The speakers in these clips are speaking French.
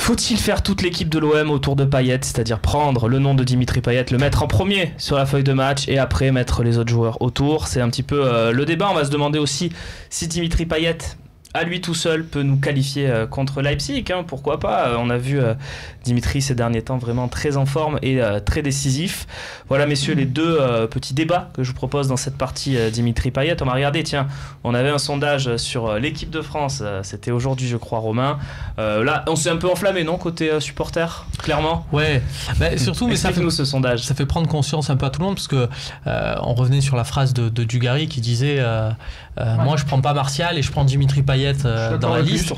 Faut-il faire toute l'équipe de l'OM autour de Payet, c'est-à-dire prendre le nom de Dimitri Payet, le mettre en premier sur la feuille de match et après mettre les autres joueurs autour? C'est un petit peu le débat. On va se demander aussi si Dimitri Payet, à lui tout seul, peut nous qualifier contre Leipzig, hein, pourquoi pas. On a vu Dimitri ces derniers temps vraiment très en forme et très décisif. Voilà messieurs les deux petits débats que je vous propose dans cette partie Dimitri Payet. On va regarder, tiens, on avait un sondage sur l'équipe de France, c'était aujourd'hui je crois Romain. Là on s'est un peu enflammé, non, côté supporter, clairement? Ouais, bah, surtout, mais ça fait, nous ce sondage. Ça fait prendre conscience un peu à tout le monde, parce que on revenait sur la phrase de Dugarry qui disait moi je prends pas Martial et je prends Dimitri Payet dans la liste,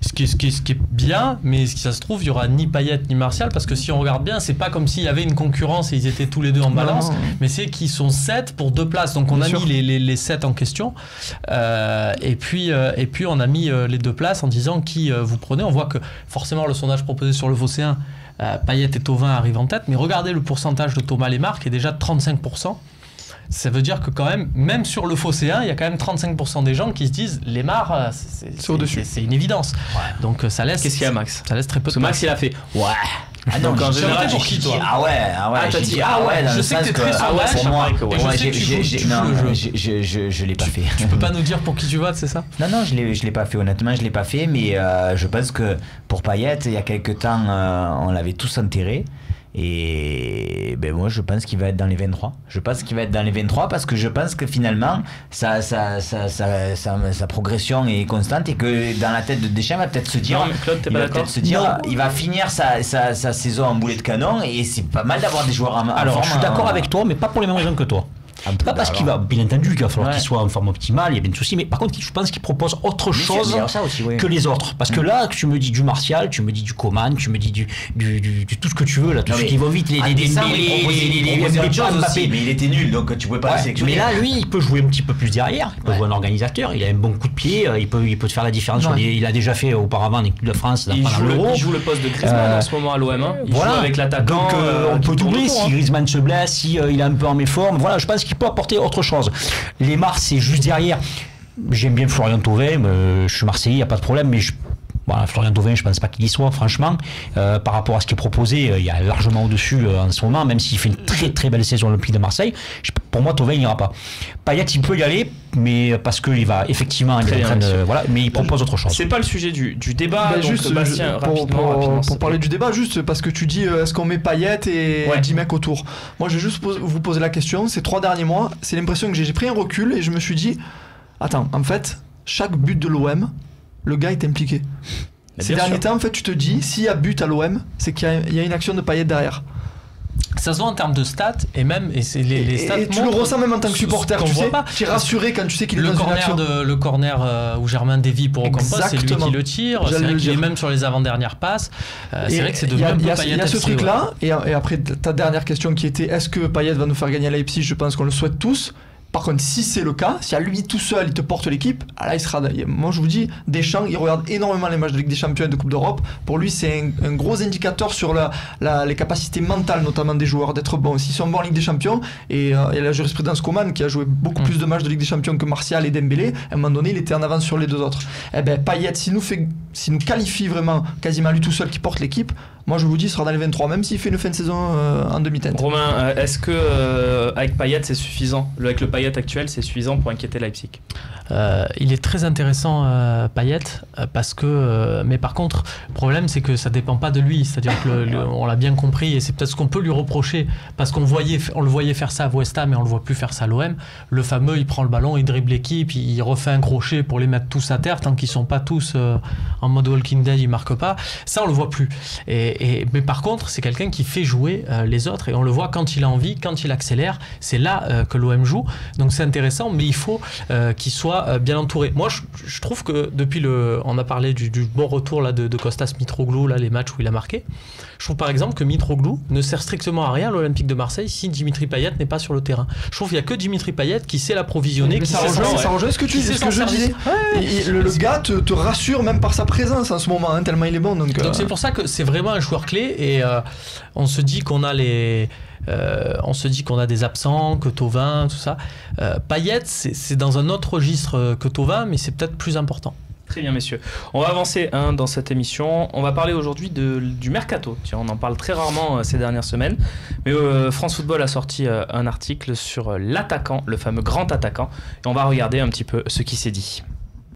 ce qui est bien, mais ça se trouve il y aura ni Payet ni Martial, parce que si on regarde bien, c'est pas comme s'il y avait une concurrence et ils étaient tous les deux en balance, mais c'est qu'ils sont 7 pour 2 places, donc on a mis les 7 en question, et puis on a mis les 2 places en disant qui vous prenez. On voit que forcément le sondage proposé sur le Phocéen, Payet et Thauvin arrivent en tête, mais regardez le pourcentage de Thomas Lemar qui est déjà de 35%. Ça veut dire que quand même sur le Phocéen, il y a quand même 35% des gens qui se disent Lemar, c'est une évidence. Ouais. Donc ça laisse. Qu'est-ce qu'il y a, Max? Ça laisse très peu de place. Max il a fait ouais. Ah non, en général, pour qui, toi? Ah ouais, t'as dit je sais que t'es très sauvage. Pour moi, je l'ai pas fait. Tu peux pas nous dire pour qui tu votes, c'est ça? Non, je l'ai pas fait. Honnêtement, je l'ai pas fait, mais je pense que pour Payet, il y a quelques temps, on l'avait tous enterré. Et ben moi je pense qu'il va être dans les 23. Je pense qu'il va être dans les 23 parce que je pense que finalement sa progression est constante et que dans la tête de Deschamps il va peut-être se dire, il va finir sa saison en boulet de canon, et c'est pas mal d'avoir des joueurs en forme. Alors je suis d'accord avec toi, mais pas pour les mêmes raisons que toi. Pas parce qu'il va, bien entendu, qu'il va falloir qu'il soit en forme optimale, il y a bien de soucis, mais par contre, je pense qu'il propose autre chose que les autres. Parce que là, tu me dis du Martial, tu me dis du Coman, tu me dis du tout ce que tu veux, là, tout ce qui va vite, les Mbappé. Mais il était nul, donc tu pouvais pas le sélectionner. Mais là, lui, il peut jouer un petit peu plus derrière, il peut jouer un organisateur, il a un bon coup de pied, il peut te faire la différence. Il a déjà fait auparavant en équipe de France, il joue le poste de Griezmann en ce moment à l'OM. Il joue avec l'attaquant. Donc on peut doubler si Griezmann se blesse, si il est un peu en méforme. Voilà, je pense qu'il peut apporter autre chose. Lemar, c'est juste derrière. J'aime bien Florian Thauvin, je suis Marseillais, il n'y a pas de problème, mais Florian Thauvin, je ne pense pas qu'il y soit, franchement. Par rapport à ce qui est proposé, il y a largement au-dessus en ce moment, même s'il fait une très très belle saison Olympique de Marseille. Pour moi, Thauvin n'ira pas. Payet, il peut y aller, mais parce qu'il va effectivement il est en train de, mais il propose autre chose. C'est pas le sujet du débat. Donc juste, Bastien, pour parler du débat, juste parce que tu dis est-ce qu'on met Payet et 10 mecs autour. Moi, je vais juste vous poser la question. Ces 3 derniers mois, c'est l'impression que j'ai pris un recul et je me suis dit, attends, en fait, chaque but de l'OM, le gars est impliqué. Ces derniers temps, en fait, tu te dis, s'il y a but à l'OM, c'est qu'il y a une action de Payet derrière. Ça se voit en termes de stats, et même c'est les stats. Et tu le ressens même en tant que supporter, tu sais, tu es rassuré quand tu sais qu'il est dans une action. Le corner où Germain dévie pour Ocampos, c'est lui qui le tire. C'est vrai qu'il est même sur les avant-dernières passes. C'est vrai que c'est devenu un peu Payet. Il y a ce truc-là, et après ta dernière question qui était, est-ce que Payet va nous faire gagner à Leipzig? Je pense qu'on le souhaite tous. Par contre, si c'est le cas, si à lui tout seul il te porte l'équipe, là il sera. Moi je vous dis, Deschamps, il regarde énormément les matchs de Ligue des Champions et de Coupe d'Europe. Pour lui, c'est un gros indicateur sur les capacités mentales, notamment des joueurs, d'être bons. S'ils sont bons en Ligue des Champions, et la jurisprudence Coman, qui a joué beaucoup plus de matchs de Ligue des Champions que Martial et Dembélé, à un moment donné, il était en avance sur les deux autres. Eh ben, Payet, s'il nous qualifie vraiment quasiment lui tout seul qui porte l'équipe, moi je vous dis, il sera dans les 23, même s'il fait une fin de saison en demi-teinte. Romain, est-ce que avec Payet c'est suffisant? Avec le Payet actuel, c'est suffisant pour inquiéter Leipzig? Il est très intéressant Payet, parce que mais par contre le problème c'est que ça dépend pas de lui, c'est-à-dire que on l'a bien compris, et c'est peut-être ce qu'on peut lui reprocher, parce qu'on le voyait faire ça à West Ham et on le voit plus faire ça à l'OM. Le fameux, il prend le ballon, il dribble l'équipe, il refait un crochet pour les mettre tous à terre, tant qu'ils sont pas tous en mode Walking Dead, ils marquent pas. Ça on le voit plus. Mais par contre c'est quelqu'un qui fait jouer les autres, et on le voit quand il a envie, quand il accélère, c'est là que l'OM joue. Donc c'est intéressant, mais il faut qu'il soit bien entouré. Moi je trouve que depuis on a parlé du bon retour là, de Kostas Mitroglou, là, les matchs où il a marqué. Je trouve par exemple que Mitroglou ne sert strictement à rien à l'Olympique de Marseille si Dimitri Payet n'est pas sur le terrain. Je trouve qu'il n'y a que Dimitri Payet qui sait l'approvisionner. Ça rejoint ce que tu disais, ce que je disais. Le gars te rassure même par sa présence en ce moment, hein, tellement il est bon. Donc c'est pour ça que c'est vraiment un joueur clé, et on se dit qu'on a des absents, que Thauvin, tout ça. Payet, c'est dans un autre registre que Thauvin, mais c'est peut-être plus important. Très bien, messieurs. On va avancer dans cette émission. On va parler aujourd'hui du mercato. Tiens, on en parle très rarement ces dernières semaines. Mais France Football a sorti un article sur l'attaquant, le fameux grand attaquant. Et on va regarder un petit peu ce qui s'est dit.